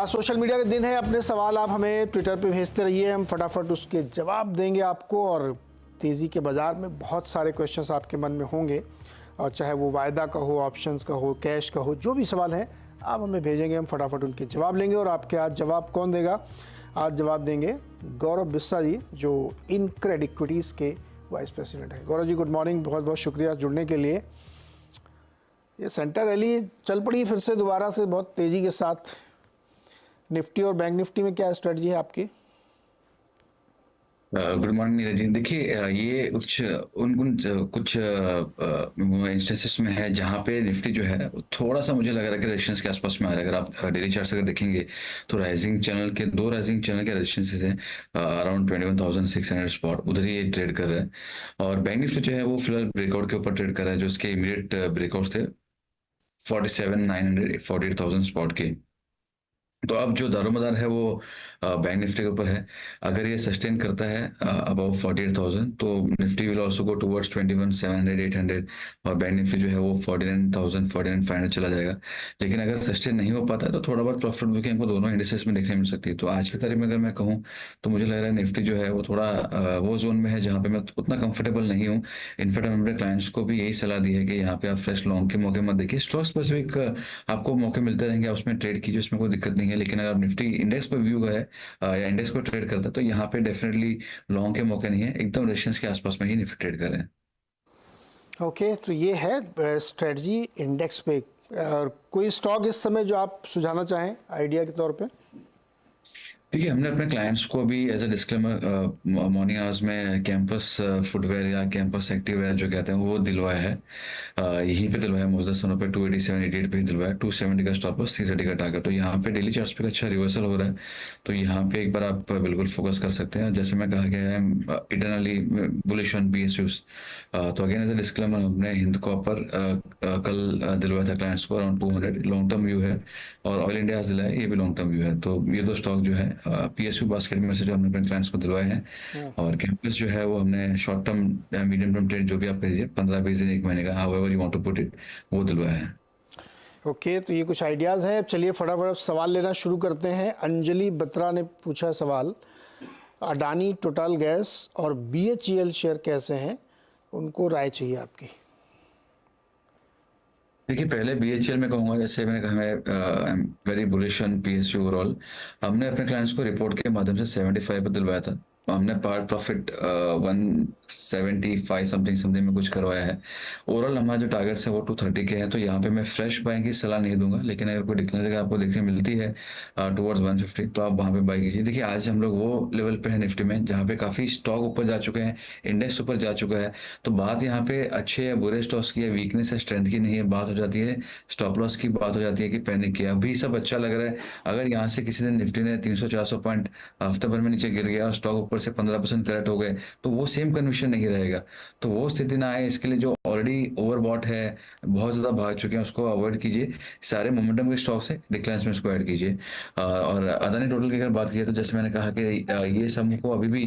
आज social media के दिन है। अपने सवाल आप हमें ट्विटर पे भेजते रहिए, हम फटाफट उसके जवाब देंगे आपको। और तेज़ी के बाज़ार में बहुत सारे क्वेश्चंस आपके मन में होंगे, और चाहे वो वायदा का हो, ऑप्शंस का हो, कैश का हो, जो भी सवाल है आप हमें भेजेंगे, हम फटाफट उनके जवाब लेंगे। और आपके आज जवाब कौन देगा? आज जवाब देंगे गौरव बिस्सा जी, जो इनक्रेड इक्विटीज़ के वाइस प्रेसिडेंट हैं। गौरव जी, गुड मॉर्निंग, बहुत बहुत शुक्रिया जुड़ने के लिए। ये सेंटर रैली चल पड़ी फिर से दोबारा से बहुत तेज़ी के साथ। निफ्टी और बैंक निफ्टी में क्या स्ट्रेटजी है आपकी? Good morning Neeraj ji. देखिए, ये कुछ इंस्टेंसेस में है जहाँ पे निफ्टी जो है थोड़ा सा मुझे लग रहा है कि रेजिस्टेंस के आसपास में आ रहा है। अगर आप डेली चार्ट अगर देखेंगे तो दो राइजिंग चैनल के रेजिस्टेंसेस हैं अराउंड 21,600 स्पॉट, उधर ही ये ट्रेड कर रहा है। और बैंक निफ्टी जो है वो फिलहाल ब्रेकआउट के ऊपर ट्रेड कर रहा है, जो उसके इमीडिएट ब्रेकआउट थे 47,900 48,000 स्पॉट के। तो अब जो दारोमदार है वो बैंक निफ्टी के ऊपर है। अगर ये सस्टेन करता है अबाउ 48,000 तो Nifty will also go towards 21,700 800, और बैंक निफ्टी जो है वो 49,000 49,500 चला जाएगा। लेकिन अगर सस्टेन नहीं हो पाता है तो थोड़ा बहुत प्रॉफिट बुकिंग हमको दोनों इंडिसेस में देखने मिल सकती है। तो आज की तारीख में अगर मैं कहूँ तो मुझे लग रहा है निफ्टी जो है वो थोड़ा वो जोन में है जहाँ पे मैं उतना कंफर्टेबल नहीं हूँ। इनफैक्ट हमने अपने क्लाइंट्स को भी यही सलाह दी है कि यहाँ पे आप फ्रेश लॉन्ग के मौके मत देखिए। स्टॉक स्पेसिफिक आपको मौके मिलते रहेंगे, आप उसमें ट्रेड कीजिए, उसमें कोई दिक्कत नहीं है। लेकिन अगर आप निफ्टी इंडेक्स पर व्यू है या इंडेक्स को ट्रेड करता है तो यहाँ पे डेफिनेटली लॉन्ग के मौके नहीं है, एकदम रेजिस्टेंस के आसपास में ही निफ्टी ट्रेड करें। ओके, तो ये है स्ट्रेटजी इंडेक्स पे। और कोई स्टॉक इस समय जो आप सुझाना चाहें आइडिया के तौर पे? देखिए, हमने अपने क्लाइंट्स को भी as a disclaimer morning hours में कैंपस फुटवेयर या कैंपस एक्टिववेयर जो कहते हैं वो दिलवाया है। यहीं पे दिलवाया, मौजूदा समय पे 287 88 पे ही दिलवाया। 270 का स्टॉप लॉस, 330 का टारगेट। तो यहाँ पे डेली चार्ट्स पे अच्छा रिवर्सल हो रहा है, तो यहाँ पे एक बार आप बिल्कुल फोकस कर सकते हैं। जैसे मैं कहा गया है इटरनली बुलिश ऑन PSUs। तो अगेन एज अ डिस्क्लेमर, हमने हिंद कॉपर कल दिलवाया था क्लाइंट्स को अराउंड 200, लॉन्ग टर्म व्यू है। और ऑयल इंडिया आज दिलाया, ये भी लॉन्ग टर्म व्यू है। तो ये दो स्टॉक जो है PSU बास्केट में से जो हमने अपने क्लाइंट्स को दिलवाए हैं। और कैंपस जो है वो हमने शॉर्ट टर्म या मीडियम टर्म ट्रेड जो भी आप करिए, 15-20 दिन, एक महीने का, however you want to put it, वो दिलवाया है। ओके, तो ये कुछ आइडियाज़ हैं। चलिए फटाफट सवाल लेना शुरू करते हैं। अंजलि बत्रा ने पूछा सवाल, अडानी टोटल गैस और BHEL शेयर कैसे हैं, उनको राय चाहिए आपकी। देखिए, पहले BHEL में कहूँगा, जैसे मैंने कहा, मैं I am very bullish on PSU overall. हमने अपने क्लाइंट्स को रिपोर्ट के माध्यम से 75 पर दिलवाया था। हमने पार्ट प्रॉफिट 175 समथिंग समथिंग में कुछ करवाया है। ओवरऑल हमारा जो टारगेट्स है वो 230 के हैं। तो यहाँ पे मैं फ्रेश बाइंग की सलाह नहीं दूंगा, लेकिन अगर कोई डिक्लेयर जगह आपको देखने मिलती है टुवर्ड्स 150 तो आप वहाँ पे बाई कीजिए। देखिए, आज हम लोग वो लेवल पे है निफ्टी में जहाँ पे काफ़ी स्टॉक ऊपर जा चुके हैं, इंडेक्स ऊपर जा चुका है। तो बात यहाँ पे अच्छे या बुरे स्टॉक्स की या वीकनेस या स्ट्रेंथ की नहीं है, बात हो जाती है स्टॉप लॉस की, बात हो जाती है कि पैनिक की। अभी सब अच्छा लग रहा है। अगर यहाँ से किसी दिन निफ्टी ने 300-400 पॉइंट हफ्ते भर में नीचे गिर गया और स्टॉक ऊपर से 15% करेक्ट हो गए तो वो सेम कन्विक्शन नहीं रहेगा। तो वो स्थिति ना आए, इसके लिए जो ऑलरेडी ओवरबॉट है, बहुत ज़्यादा भाग चुके हैं, उसको अवॉइड कीजिए। सारे मोमेंटम के स्टॉक्स है, डिक्लाइंस में इसको ऐड कीजिए। और अदानी टोटल की अगर बात की तो जैसे मैंने कहा कि ये समूह को अभी भी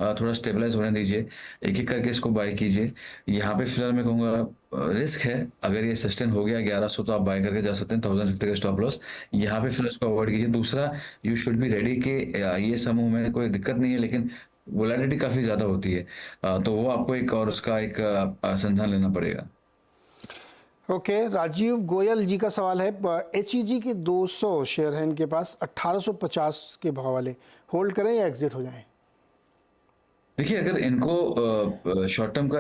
थोड़ा स्टेबलाइज होने दीजिए, एक एक करके इसको बाय कीजिए। यहाँ पे फिलहाल मैं कहूँगा रिस्क है। अगर ये सस्टेन हो गया 1100 तो आप बाय करके जा सकते हैं, 1050 का स्टॉप लॉस। यहाँ पे फिलहाल इसको अवॉइड कीजिए। दूसरा, यू शुड बी रेडी कि ये समूह में कोई दिक्कत नहीं है, लेकिन वोलेटिलिटी काफ़ी ज़्यादा होती है। तो वो आपको एक और उसका एक संधान लेना पड़ेगा। ओके, राजीव गोयल जी का सवाल है, HEG के 200 शेयर हैं इनके पास, 1850 के भाव वाले, होल्ड करें या एग्जिट हो जाएं? देखिए, अगर इनको शॉर्ट टर्म का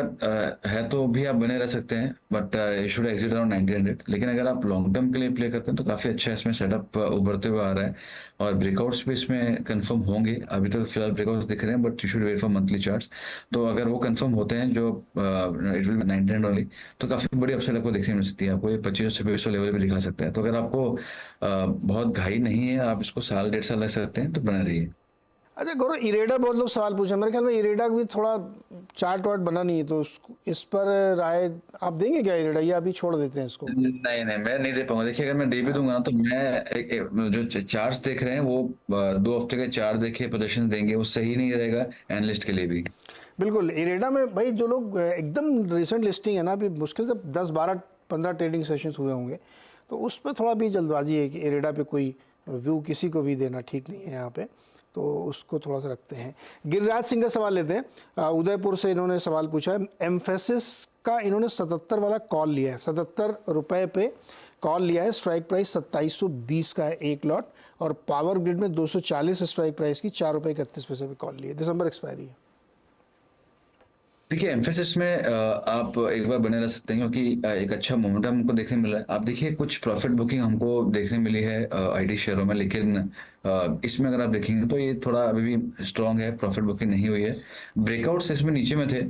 है तो भी आप बने रह सकते हैं, but you should exit around 1900। लेकिन अगर आप लॉन्ग टर्म के लिए प्ले करते हैं तो काफ़ी अच्छा इसमें सेटअप उभरते हुए आ रहा है, और ब्रेकआउट्स भी इसमें कंफर्म होंगे। अभी तक फिलहाल ब्रेकआउट्स दिख रहे हैं, but you should wait for monthly charts. तो अगर वो कंफर्म होते हैं जो इट विल बी 1900 वाली, तो काफ़ी बड़ी अपसाइड आपको देखने मिल सकती है। आपको ये 2500-2600 लेवल भी दिखा सकता है। तो अगर आपको बहुत घाई नहीं है, आप इसको साल 1.5 साल लग सकते हैं, तो बना रहिए। अच्छा गौरव, इरेडा बहुत लोग सवाल पूछे, मेरे ख्याल में इरेडा भी थोड़ा चार्ट वार्ट बना नहीं है, तो इस पर राय आप देंगे क्या? इरेडा या अभी छोड़ देते हैं इसको? नहीं नहीं, मैं नहीं दे पाऊंगा। देखिए, अगर मैं दे भी दूंगा ना तो मैं जो चार्ट्स देख रहे हैं वो 2 हफ्ते के चार्ट देखिए प्रदर्शन देंगे, वो सही नहीं रहेगा एनालिस्ट के लिए भी। बिल्कुल, इरेडा में भाई जो लोग एकदम रिसेंट लिस्टिंग है ना, अभी मुश्किल से 10 12 15 ट्रेडिंग सेशंस हुए होंगे, तो उस पर थोड़ा भी जल्दबाजी है कि इरेडा पे कोई व्यू किसी को भी देना ठीक नहीं है यहाँ पे, तो उसको थोड़ा सा रखते हैं। गिरिराज सिंह का सवाल लेते हैं। उदयपुर से इन्होंने सवाल पूछा है, एम्फेसिस का इन्होंने 77 वाला कॉल लिया है, 77 रुपए पे कॉल लिया है, स्ट्राइक प्राइस 2720 का है एक लॉट, और पावर ग्रिड में 240 स्ट्राइक प्राइस की 4 रुपये 31 पैसे पे कॉल लिया, दिसंबर एक्सपायरी है। देखिए एम्फेसिस में आप एक बार बने रह सकते हैं क्योंकि एक अच्छा मोमेंटम हमको देखने मिला है। आप देखिए कुछ प्रॉफिट बुकिंग हमको देखने मिली है आईटी शेयरों में, लेकिन इसमें अगर आप देखेंगे तो ये थोड़ा अभी भी स्ट्रांग है, प्रॉफिट बुकिंग नहीं हुई है। ब्रेकआउट्स इसमें नीचे में थे,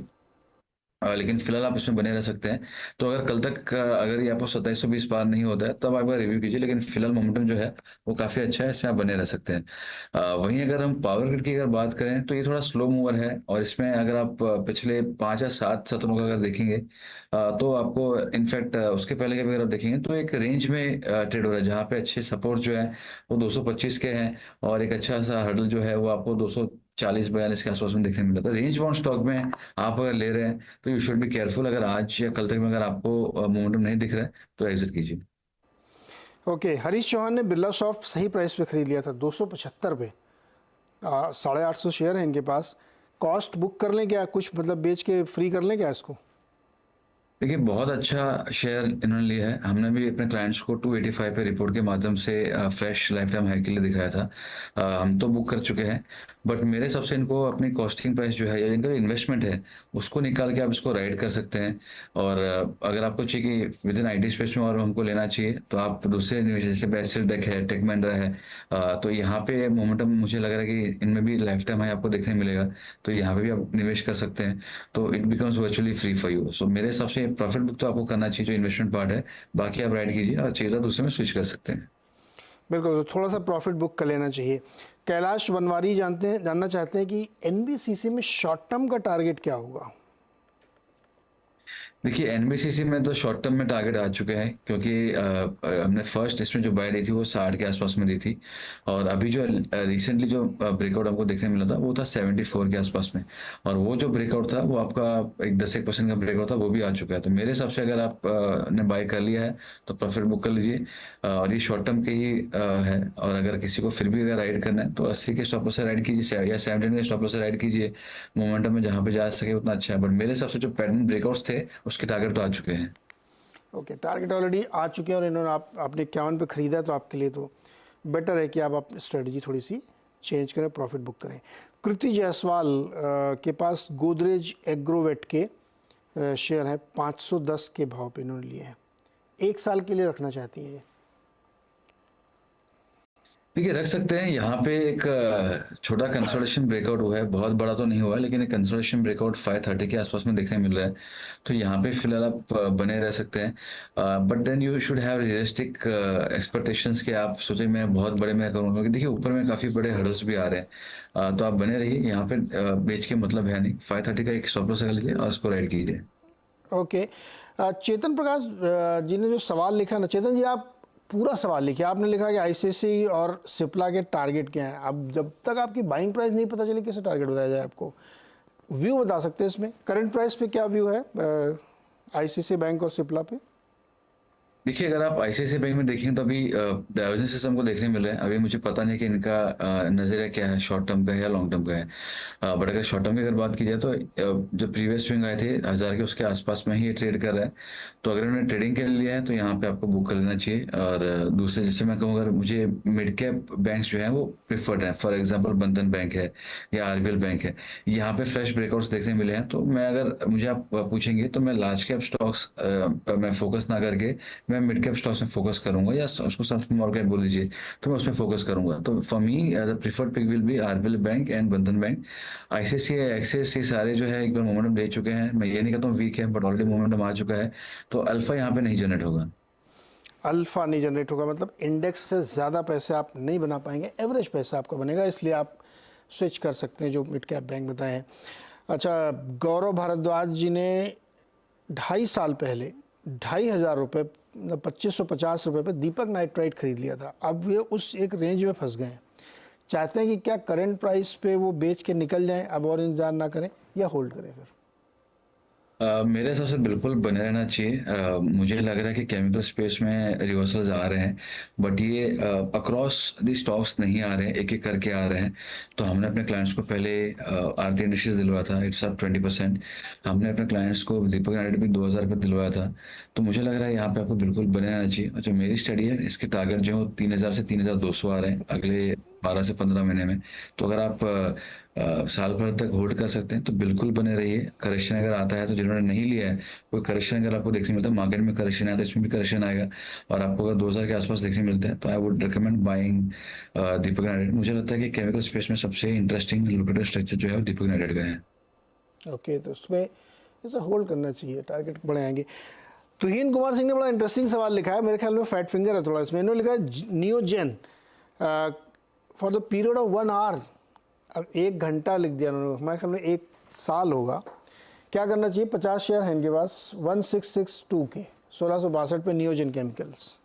लेकिन फिलहाल आप इसमें बने रह सकते हैं। तो अगर कल तक अगर ये आपको 2720 पार नहीं होता है तब आप रिव्यू कीजिए, लेकिन फिलहाल मोमेंटम जो है वो काफ़ी अच्छा है, इसमें आप बने रह सकते हैं। वहीं अगर हम पावर ग्रिड की अगर बात करें तो ये थोड़ा स्लो मूवर है, और इसमें अगर आप पिछले 5 या 7 सत्रों का अगर देखेंगे तो आपको इनफैक्ट उसके पहले के भी अगर आप देखेंगे तो एक रेंज में ट्रेड हो रहा है, जहाँ पे अच्छे सपोर्ट जो है वो 225 के हैं, और एक अच्छा सा हर्डल जो है वो आपको 240-42 के आसपास में देखने मिला था। रेंज बाउंड स्टॉक में आप अगर ले रहे हैं तो यू शुड बी केयरफुल। अगर आज या कल तक में अगर आपको मोमेंटम नहीं दिख रहा है तो एग्जिट कीजिए। ओके, हरीश चौहान ने बिरला सॉफ्ट सही प्राइस पे खरीद लिया था 275 पे, 850 शेयर है इनके पास। कॉस्ट बुक कर लें क्या, कुछ मतलब बेच के फ्री कर लें क्या इसको? देखिए बहुत अच्छा शेयर इन्होंने लिया है। हमने भी अपने क्लाइंट्स को 285 पे रिपोर्ट के माध्यम से फ्रेश लाइफ टाइम हाई के लिए दिखाया था। हम तो बुक कर चुके हैं, बट मेरे हिसाब से इनको अपनी कॉस्टिंग प्राइस जो है या इनका इन्वेस्टमेंट है उसको निकाल के आप इसको राइड कर सकते हैं। और अगर आपको चाहिए कि विद इन आईटी स्पेस में और हमको लेना चाहिए तो आप दूसरे निवेश जैसे बेसिल डेक है, टेक महिंद्रा है, तो यहाँ पे मोमेंटम मुझे लग रहा है कि इनमें भी लाइफ टाइम हाई आपको देखने मिलेगा, तो यहाँ पे भी आप निवेश कर सकते हैं। तो it becomes virtually free for you. So मेरे हिसाब से प्रॉफिट बुक तो आपको करना चाहिए जो इन्वेस्टमेंट पार्ट है, बाकी आप राइड कीजिए और चाहिए तो दूसरे में स्विच कर सकते हैं। बिल्कुल, तो थोड़ा सा प्रॉफिट बुक कर लेना चाहिए। कैलाश वनवारी जानना चाहते हैं कि एनबीसीसी में शॉर्ट टर्म का टारगेट क्या होगा? देखिए एनबीसीसी में तो शॉर्ट टर्म में टारगेट आ चुके हैं, क्योंकि हमने फर्स्ट इसमें जो बाय दी थी वो 60 के आसपास में दी थी, और अभी जो रिसेंटली जो ब्रेकआउट हमको देखने मिला था वो था 74 के आसपास में, और वो जो ब्रेकआउट था वो आपका एक 10% का ब्रेकआउट था, वो भी आ चुका है। तो मेरे हिसाब से अगर आप ने बाय कर लिया है तो प्रॉफिट बुक कर लीजिए, और ये शॉर्ट टर्म के ही है। और अगर किसी को फिर भी अगर राइड करना है तो 80 के स्टॉप लॉस से राइड कीजिए या 70 के स्टॉप लॉस से राइड कीजिए। मोमेंटम में जहाँ पे जा सके उतना अच्छा है, बट मेरे हिसाब से जो पैटर्न ब्रेकआउट्स थे उसके टारगेट तो आ चुके हैं। ओके, टारगेट ऑलरेडी आ चुके हैं और इन्होंने आपने 51 पे खरीदा है, तो आपके लिए तो बेटर है कि आप अपनी स्ट्रेटजी थोड़ी सी चेंज करें, प्रॉफिट बुक करें। कृति जायसवाल के पास गोदरेज एग्रोवेट के शेयर हैं, 510 के भाव पे इन्होंने लिए हैं, 1 साल के लिए रखना चाहती हैं ये। देखिए रख सकते हैं। यहाँ पे एक छोटा कंसोलिडेशन ब्रेकआउट हुआ है, बहुत बड़ा तो नहीं हुआ है, लेकिन एक कंसोलिडेशन ब्रेकआउट 530 के आसपास में देखने मिल रहा है। तो यहाँ पे फिलहाल आप बने रह सकते हैं, but then you should have realistic expectations कि आप सोचे मैं बहुत बड़े में करूँगा, क्योंकि देखिए ऊपर में काफ़ी बड़े हर्डल्स भी आ रहे हैं। तो आप बने रहिए यहाँ पे, बेच के मतलब है नहीं। 530 का एक स्टॉप लॉस लगा लीजिए और उसको राइड कीजिए। ओके, चेतन प्रकाश जी ने जो सवाल लिखा ना, चेतन जी आप पूरा सवाल लिखिए। आपने लिखा कि आईसीआईसीआई और सिप्ला के टारगेट क्या हैं। अब जब तक आपकी बाइंग प्राइस नहीं पता चली कैसे टारगेट बताया जाए आपको? व्यू बता सकते हैं इसमें, करंट प्राइस पे क्या व्यू है आईसीआईसीआई बैंक और सिप्ला पे? देखिए अगर आप आईसीआईसीआई बैंक में देखें तो अभी डाइवर्जेंस सिस्टम को देखने मिल रहा है। अभी मुझे पता नहीं कि इनका नजरिया क्या है, शॉर्ट टर्म का है या लॉन्ग टर्म का है। बट अगर शॉर्ट टर्म की अगर बात की जाए तो जो प्रीवियस स्विंग आए थे 1000 के उसके आसपास में ही ये ट्रेड कर रहा है। तो अगर उन्होंने ट्रेडिंग के लिए लिया है तो यहाँ पे आपको बुक कर लेना चाहिए। और दूसरे जैसे मैं कहूँ, अगर मुझे मिड कैप बैंक्स जो है वो प्रिफर्ड है, फॉर एग्जाम्पल बंधन बैंक है या आरबीएल बैंक है, यहाँ पे फ्रेश ब्रेकआउट्स देखने मिले हैं। तो मैं अगर मुझे आप पूछेंगे तो मैं लार्ज कैप स्टॉक्स में फोकस ना करके मैं मिड कैप स्टॉक्स में फोकस करूंगा, या उसको स्मॉल कैप बोल लीजिए, तो मैं उसमें फोकस करूंगा। तो for me the preferred pick will be RBL bank and Bandhan bank. ICICI Axis ये सारे जो है एक बार मोमेंटम ले चुके हैं। मैं ये नहीं कहता हूँ वीक है, बट ऑलरेडी मोमेंटम आ चुका है, तो अल्फा यहाँ पे नहीं जनरेट होगा। अल्फा नहीं जनरेट होगा, मतलब इंडेक्स से ज़्यादा पैसे आप नहीं बना पाएंगे, एवरेज पैसा आपका बनेगा, इसलिए आप स्विच कर सकते हैं जो मिड कैप बैंक बताए हैं। अच्छा, गौरव भारद्वाज जी ने 2.5 साल पहले 2,500 रुपये, मतलब 2550 रुपये पे दीपक नाइट्राइट खरीद लिया था। अब ये उस एक रेंज में फंस गए हैं, चाहते हैं कि क्या करंट प्राइस पे वो बेच के निकल जाएं अब और इंतजार ना करें, या होल्ड करें फिर? मेरे हिसाब से बिल्कुल बने रहना चाहिए। मुझे लग रहा है कि केमिकल स्पेस में रिवर्सल्स आ रहे हैं, बट ये अक्रॉस द स्टॉक्स नहीं आ रहे हैं, एक एक करके आ रहे हैं। तो हमने अपने क्लाइंट्स को पहले आरती इंडस्ट्रीज दिलवाया था, इट्स अप 20%। हमने अपने क्लाइंट्स को दीपक नाइट भी 2000 रुपये दिलवाया था। तो मुझे लग रहा है यहाँ पे आपको बिल्कुल बने रहना चाहिए। और जो मेरी स्टडी है, इसके टारगेट जो है 3000 से 3200 आ रहे हैं अगले 12 से 15 महीने में। तो अगर आप साल भर तक होल्ड कर सकते हैं तो बिल्कुल बने रहिए। करेक्शन अगर आता है तो जिन्होंने नहीं लिया है, कोई करेक्शन अगर आपको देखने मिलता है, मार्केट में करेक्शन आया तो इसमें भी करेक्शन आएगा, और आपको अगर 2000 के आसपास देखने मिलते हैं तो I would recommend buying Deepak night. मुझे लगता है कि केमिकल स्पेस में सबसे इंटरेस्टिंग लुक्रेटिव स्ट्रक्चर जो है वो दीपक नाइट का है। ओके, तो उसमें ऐसा होल्ड करना चाहिए, टारगेट बड़े आएंगे। तुहीन कुमार सिंह ने बड़ा इंटरेस्टिंग सवाल लिखा है, मेरे ख्याल में फैट फिंगर है थोड़ा इसमें। इन्होंने लिखा है Neogen for the period of 1 hour. अब 1 घंटा लिख दिया उन्होंने, हमारे ख्याल में 1 साल होगा। क्या करना चाहिए? 50 शेयर हैं इनके पास, 1662 के 1662 पे नियोजन केमिकल्स।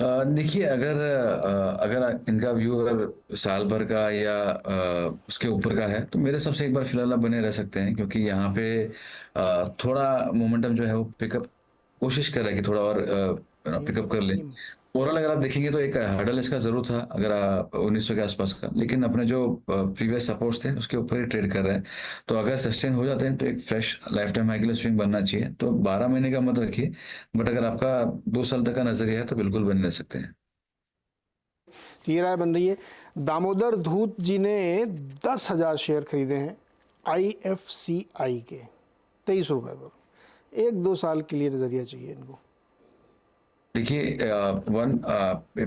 देखिए, अगर इनका व्यू अगर साल भर का या उसके ऊपर का है तो मेरे हिसाब से एक बार फिलहाल आप बने रह सकते हैं, क्योंकि यहाँ पे थोड़ा मोमेंटम जो है वो पिकअप कोशिश कर रहा है कि थोड़ा और पिकअप कर ले। ओवरऑल अगर आप देखेंगे तो एक हर्डल इसका जरूर था, अगर 1900 के आसपास का, लेकिन अपने जो प्रीवियस सपोर्ट्स थे उसके ऊपर ही ट्रेड कर रहे हैं। तो अगर सस्टेन हो जाते हैं तो एक फ्रेश लाइफ टाइम हाई के लिए स्विंग बनना चाहिए। तो 12 महीने का मत रखिए, बट अगर आपका 2 साल तक का नजरिया है तो बिल्कुल बन रह सकते हैं। ये राय बन रही है। दामोदर धूत जी ने 10,000 शेयर खरीदे हैं IFCI के 23 रुपए पर। 1-2 साल के लिए नजरिया चाहिए इनको। देखिए, वन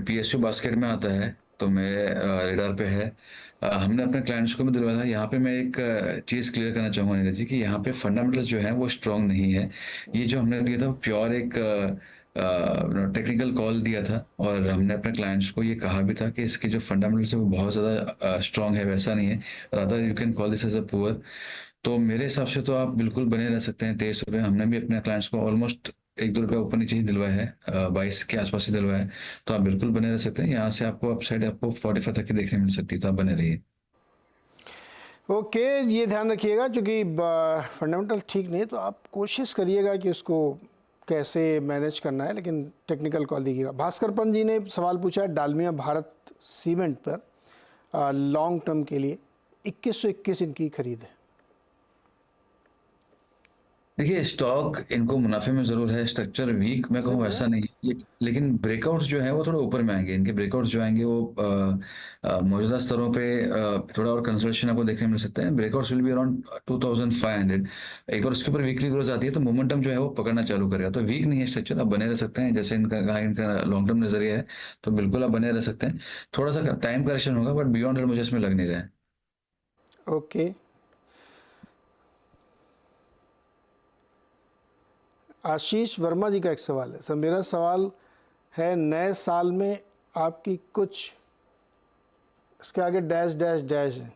PSU बास्केट में आता है तो मेरे रेडार पे है। हमने अपने क्लाइंट्स को भी दिलवाया था। यहाँ पे मैं एक चीज़ क्लियर करना चाहूँगा नीरज जी, कि यहाँ पे फंडामेंटल्स जो है वो स्ट्रांग नहीं है। ये जो हमने दिया था प्योर एक टेक्निकल कॉल दिया था, और हमने अपने क्लाइंट्स को ये कहा भी था कि इसके जो फंडामेंटल्स है वो बहुत ज़्यादा स्ट्रांग है, वैसा नहीं है। Rather you can call this as a poor. तो मेरे हिसाब से तो आप बिल्कुल बने रह सकते हैं 23 रुपये। हमने भी अपने क्लाइंट्स को ऑलमोस्ट 1-2 रुपये ऊपर नीचे ही दिलवाया है, 22 के आसपास ही दिलवाया है। तो आप बिल्कुल बने रह सकते हैं। यहाँ से आपको अपसाइड आपको 45 तक की देखने मिल सकती है, तो आप बने रहिए। ओके, ये ध्यान रखिएगा, क्योंकि फंडामेंटल ठीक नहीं है तो आप कोशिश करिएगा कि उसको कैसे मैनेज करना है, लेकिन टेक्निकल कॉल दीजिएगा। भास्कर पंत जी ने सवाल पूछा है डालमिया भारत सीमेंट पर लॉन्ग टर्म के लिए 2121 इनकी खरीद है। देखिए, स्टॉक इनको मुनाफे में जरूर है, स्ट्रक्चर वीक मैं कहूँ ऐसा नहीं है, लेकिन ब्रेकआउट्स जो है वो थोड़ा ऊपर में आएंगे। इनके ब्रेकआउट्स जो आएंगे वो मौजूदा स्तरों पे थोड़ा और कंसोलिडेशन आपको देखने मिल सकता है। Breakouts will be around 2500। एक बार उसके ऊपर वीकली ग्रोथ आती है तो मोमेंटम जो है वो पकड़ना चालू करेगा। तो वीक नहीं है स्ट्रक्चर, आप बने रह सकते हैं। जैसे इनका कहा, इनका लॉन्ग टर्म नजरिया है तो बिल्कुल आप बने रह सकते हैं। थोड़ा सा टाइम करेक्शन होगा, बट बियॉन्ड दैट मुझे इसमें लग नहीं रहा है। ओके, आशीष वर्मा जी का एक सवाल है। सर, मेरा सवाल है नए साल में आपकी कुछ, इसके आगे डैश डैश डैश है।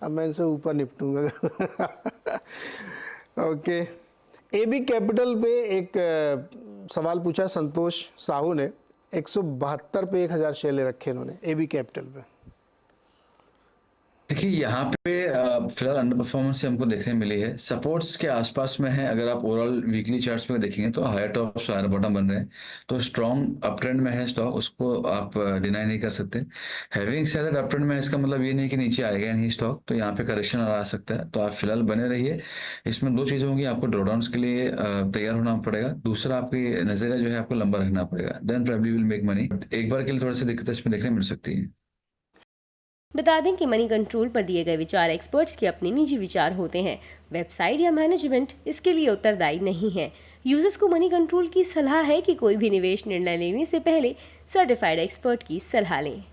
अब मैं इनसे ऊपर निपटूंगा। ओके, AB कैपिटल पे एक सवाल पूछा संतोष साहू ने। 172 पे 1000 शेयर ले रखे इन्होंने AB कैपिटल पे। देखिए, यहाँ पे फिलहाल अंडर परफॉर्मेंस से हमको देखने मिली है, सपोर्ट्स के आसपास में है। अगर आप ओवरऑल वीकली चार्ट्स पे देखेंगे तो हायर टॉप्स हायर बॉटम बन रहे हैं, तो स्ट्रॉन्ग अप ट्रेंड में है स्टॉक, उसको आप डिनाई नहीं कर सकते। Having said that up trend में इसका मतलब ये नहीं कि नीचे आएगा नहीं स्टॉक, तो यहाँ पे करेक्शन आ सकता है। तो आप फिलहाल बने रहिए। इसमें 2 चीज़ें होंगी, आपको ड्रॉडाउन्स के लिए तैयार होना पड़ेगा, दूसरा आपकी नजरिया जो है आपको लंबा रखना पड़ेगा, then probably will make money. एक बार के लिए थोड़ी सी दिक्कत इसमें देखने मिल सकती है। बता दें कि मनी कंट्रोल पर दिए गए विचार एक्सपर्ट्स के अपने निजी विचार होते हैं। वेबसाइट या मैनेजमेंट इसके लिए उत्तरदायी नहीं है। यूजर्स को मनी कंट्रोल की सलाह है कि कोई भी निवेश निर्णय लेने से पहले सर्टिफाइड एक्सपर्ट की सलाह लें।